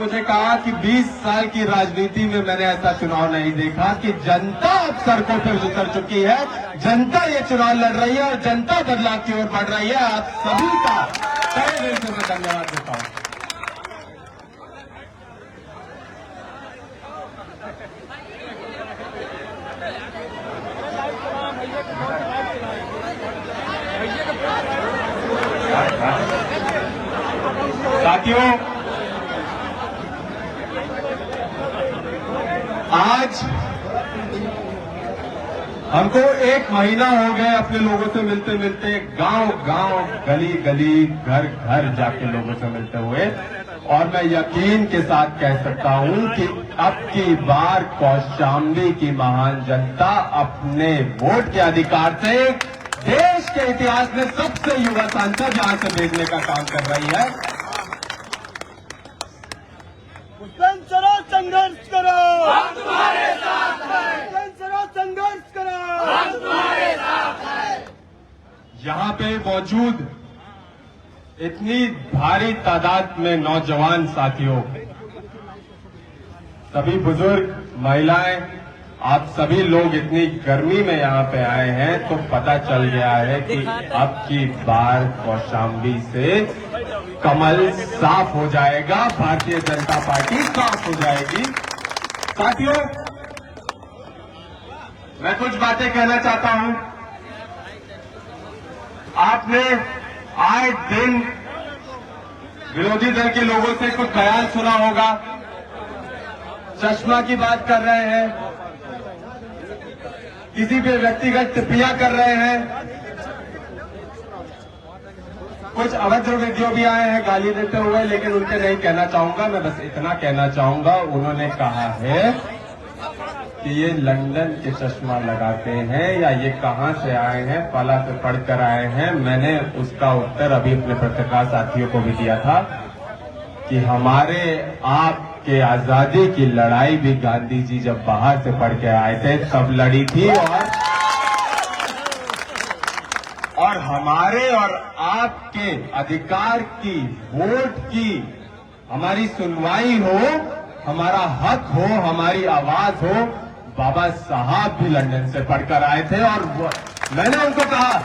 मुझे कहा कि 20 साल की राजनीति में मैंने ऐसा चुनाव नहीं देखा कि जनता अब सड़कों पर उतर चुकी है, जनता ये चुनाव लड़ रही है और जनता बदलाव की ओर बढ़ रही है। आप सभी का तहे दिल से मैं धन्यवाद देता हूं। साथियों, आज हमको 1 महीना हो गया अपने लोगों से मिलते मिलते, गांव गांव गली गली घर घर जाके लोगों से मिलते हुए, और मैं यकीन के साथ कह सकता हूं कि अब की बार कौशाम्बी की महान जनता अपने वोट के अधिकार से देश के इतिहास में सबसे युवा सांसद यहां से भेजने का काम कर रही है। संघर्ष करो, हम तुम्हारे साथ हैं। संघर्ष करो, हम तुम्हारे साथ हैं। यहाँ पे मौजूद इतनी भारी तादाद में नौजवान साथियों, सभी बुजुर्ग, महिलाएं, आप सभी लोग इतनी गर्मी में यहाँ पे आए हैं तो पता चल गया है कि अब की बार कौशाम्बी से कमल साफ हो जाएगा, भारतीय जनता पार्टी साफ हो जाएगी। साथियों, मैं कुछ बातें कहना चाहता हूं। आपने आए दिन विरोधी दल के लोगों से कुछ बयान सुना होगा, चश्मा की बात कर रहे हैं, किसी पे व्यक्तिगत टिप्पणियां कर रहे हैं, कुछ अभद्र वीडियो भी आए हैं गाली देते हुए, लेकिन उनके नहीं कहना चाहूंगा। मैं बस इतना कहना चाहूंगा, उन्होंने कहा है कि ये लंदन के चश्मा लगाते हैं या ये कहां से आए हैं, फला से पढ़कर आए हैं। मैंने उसका उत्तर अभी अपने पत्रकार साथियों को भी दिया था कि हमारे आपके आजादी की लड़ाई भी गांधी जी जब बाहर से पढ़ के आए थे तब लड़ी थी, और हमारे और आपके अधिकार की, वोट की हमारी सुनवाई हो, हमारा हक हो, हमारी आवाज हो। बाबा साहब भी लंदन से पढ़कर आए थे और मैंने उनको कहा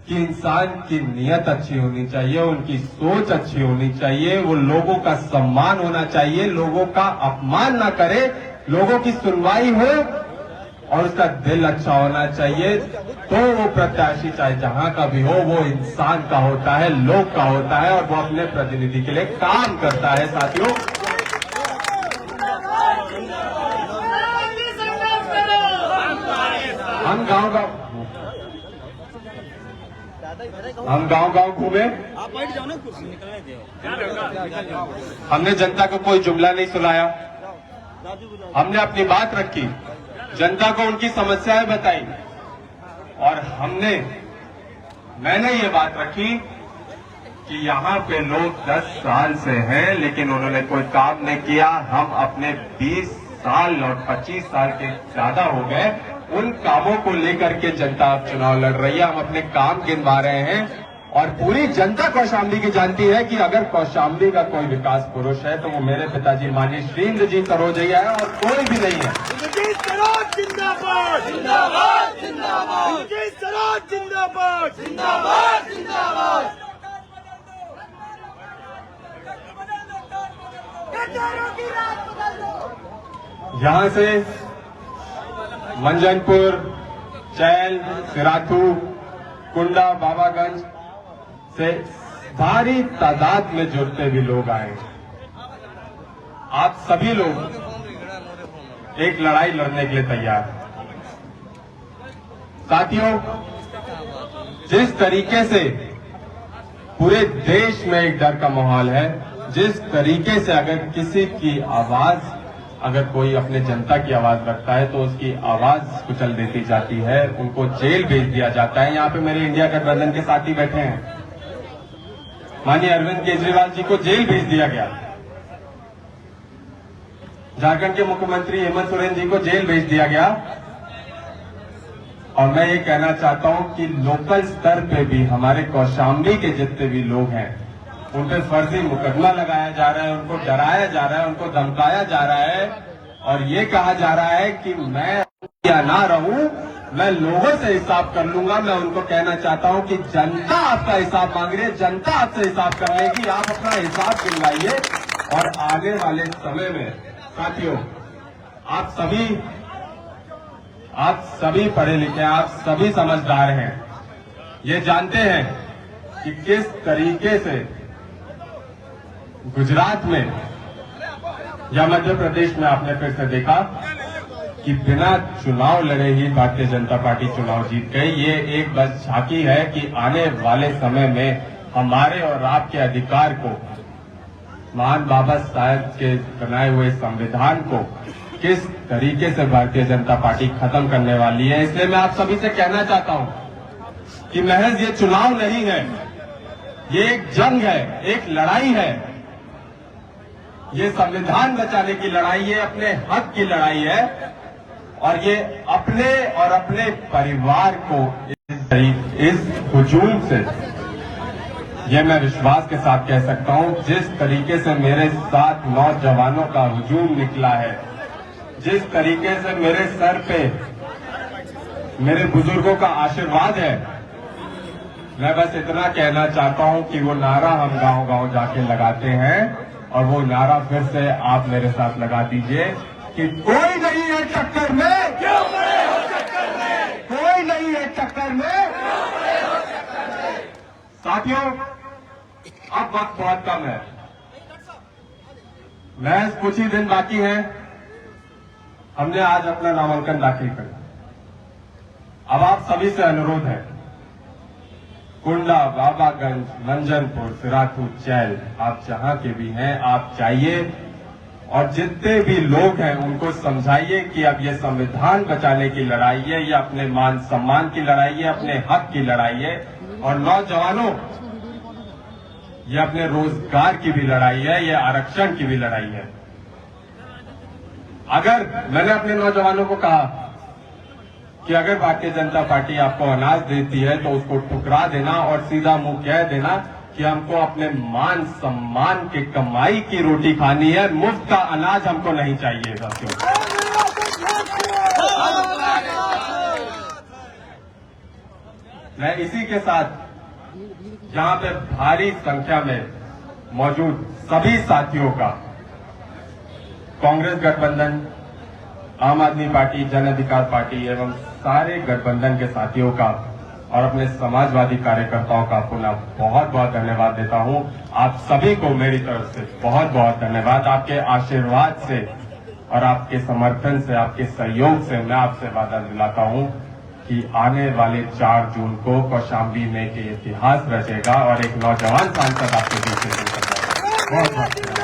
कि इंसान की नीयत अच्छी होनी चाहिए, उनकी सोच अच्छी होनी चाहिए, वो लोगों का सम्मान होना चाहिए, लोगों का अपमान ना करे, लोगों की सुनवाई हो और उसका दिल अच्छा होना चाहिए। तो वो प्रत्याशी चाहे जहां का भी हो, वो इंसान का होता है, लोग का होता है और वो अपने प्रतिनिधि के लिए काम करता है। साथियों, हम गांव गांव घूमे, आप बैठ जाओ ना, कुर्सी निकलने दो। हमने जनता को कोई जुमला नहीं सुनाया, हमने अपनी बात रखी, जनता को उनकी समस्याएं बताई, और मैंने ये बात रखी कि यहाँ पे लोग 10 साल से हैं लेकिन उन्होंने कोई काम नहीं किया। हम अपने 20 साल और 25 साल के ज्यादा हो गए, उन कामों को लेकर के जनता अब चुनाव लड़ रही है। हम अपने काम गिनवा रहे हैं और पूरी जनता कौशाम्बी की जानती है कि अगर कौशाम्बी का कोई विकास पुरुष है तो वो मेरे पिताजी माननीय श्रीन्द्र जी सरोजैया है और कोई भी नहीं है। जिंदाबाद, जिंदाबाद, जिंदाबाद, जिंदाबाद, जिंदाबाद, जिंदाबाद। यहां से मंजनपुर, चैल, सिराथू, कुंडा, बाबागंज से भारी तादाद में जुड़ते भी लोग आए। आप सभी लोग एक लड़ाई लड़ने के लिए तैयार हैं। साथियों, जिस तरीके से पूरे देश में एक डर का माहौल है, जिस तरीके से अगर किसी की आवाज, अगर कोई अपने जनता की आवाज रखता है तो उसकी आवाज कुचल देती जाती है, उनको जेल भेज दिया जाता है। यहाँ पे मेरे इंडिया गठबंधन के साथी बैठे हैं, माननीय अरविंद केजरीवाल जी को जेल भेज दिया गया, झारखंड के मुख्यमंत्री हेमंत सोरेन जी को जेल भेज दिया गया। और मैं ये कहना चाहता हूं कि लोकल स्तर पे भी हमारे कौशाम्बी के जितने भी लोग हैं, उन पे फर्जी मुकदमा लगाया जा रहा है, उनको डराया जा रहा है, उनको धमकाया जा रहा है और ये कहा जा रहा है कि मैं या ना रहूं, मैं लोगों से हिसाब कर लूंगा। मैं उनको कहना चाहता हूं कि जनता आपका हिसाब मांग रही है, जनता आपसे हिसाब कर लेगी। आप अपना हिसाब दिलवाइए और आने वाले समय में साथियों, आप सभी पढ़े लिखे हैं, आप सभी समझदार हैं, ये जानते हैं कि किस तरीके से गुजरात में या मध्य प्रदेश में आपने फिर से देखा कि बिना चुनाव लड़े ही भारतीय जनता पार्टी चुनाव जीत गई। ये एक बस झांकी है कि आने वाले समय में हमारे और आपके अधिकार को, महान बाबा साहेब के बनाए हुए संविधान को किस तरीके से भारतीय जनता पार्टी खत्म करने वाली है। इसलिए मैं आप सभी से कहना चाहता हूं कि महज ये चुनाव नहीं है, ये एक जंग है, एक लड़ाई है। ये संविधान बचाने की लड़ाई है, अपने हक की लड़ाई है और ये अपने और अपने परिवार को इस हुजूम से, ये मैं विश्वास के साथ कह सकता हूं, जिस तरीके से मेरे साथ नौजवानों का हुजूम निकला है, जिस तरीके से मेरे सर पे मेरे बुजुर्गों का आशीर्वाद है, मैं बस इतना कहना चाहता हूं कि वो नारा हम गांव गांव जाके लगाते हैं और वो नारा फिर से आप मेरे साथ लगा दीजिए कि कोई नहीं है टक्कर में, क्यों खड़े हो चक्कर में, कोई नहीं है टक्कर में। क्यों खड़े हो चक्कर में। साथियों, अब वक्त बहुत कम है, महज कुछ ही दिन बाकी हैं। हमने आज अपना नामांकन दाखिल किया। अब आप सभी से अनुरोध है, कुंडा, बाबागंज, मंजनपुर, सिराथू, चैल, आप जहां के भी हैं, आप जाइए और जितने भी लोग हैं उनको समझाइए कि अब ये संविधान बचाने की लड़ाई है, ये अपने मान सम्मान की लड़ाई है, अपने हक की लड़ाई है। और नौजवानों, ये अपने रोजगार की भी लड़ाई है, ये आरक्षण की भी लड़ाई है। अगर मैंने अपने नौजवानों को कहा कि अगर भारतीय जनता पार्टी आपको अनाज देती है तो उसको ठुकरा देना और सीधा मुंह कह देना कि हमको अपने मान सम्मान की कमाई की रोटी खानी है, मुफ्त का अनाज हमको नहीं चाहिए। साथियों, मैं इसी के साथ यहां पे भारी संख्या में मौजूद सभी साथियों का, कांग्रेस गठबंधन, आम आदमी पार्टी, जन अधिकार पार्टी एवं सारे गठबंधन के साथियों का और अपने समाजवादी कार्यकर्ताओं का पुनः बहुत बहुत धन्यवाद देता हूं। आप सभी को मेरी तरफ से बहुत बहुत धन्यवाद। आपके आशीर्वाद से और आपके समर्थन से, आपके सहयोग से मैं आपसे वादा दिलाता हूं कि आने वाले 4 जून को कौशाम्बी में के इतिहास रचेगा और एक नौजवान सांसद आपके बीच में बहुत बहुत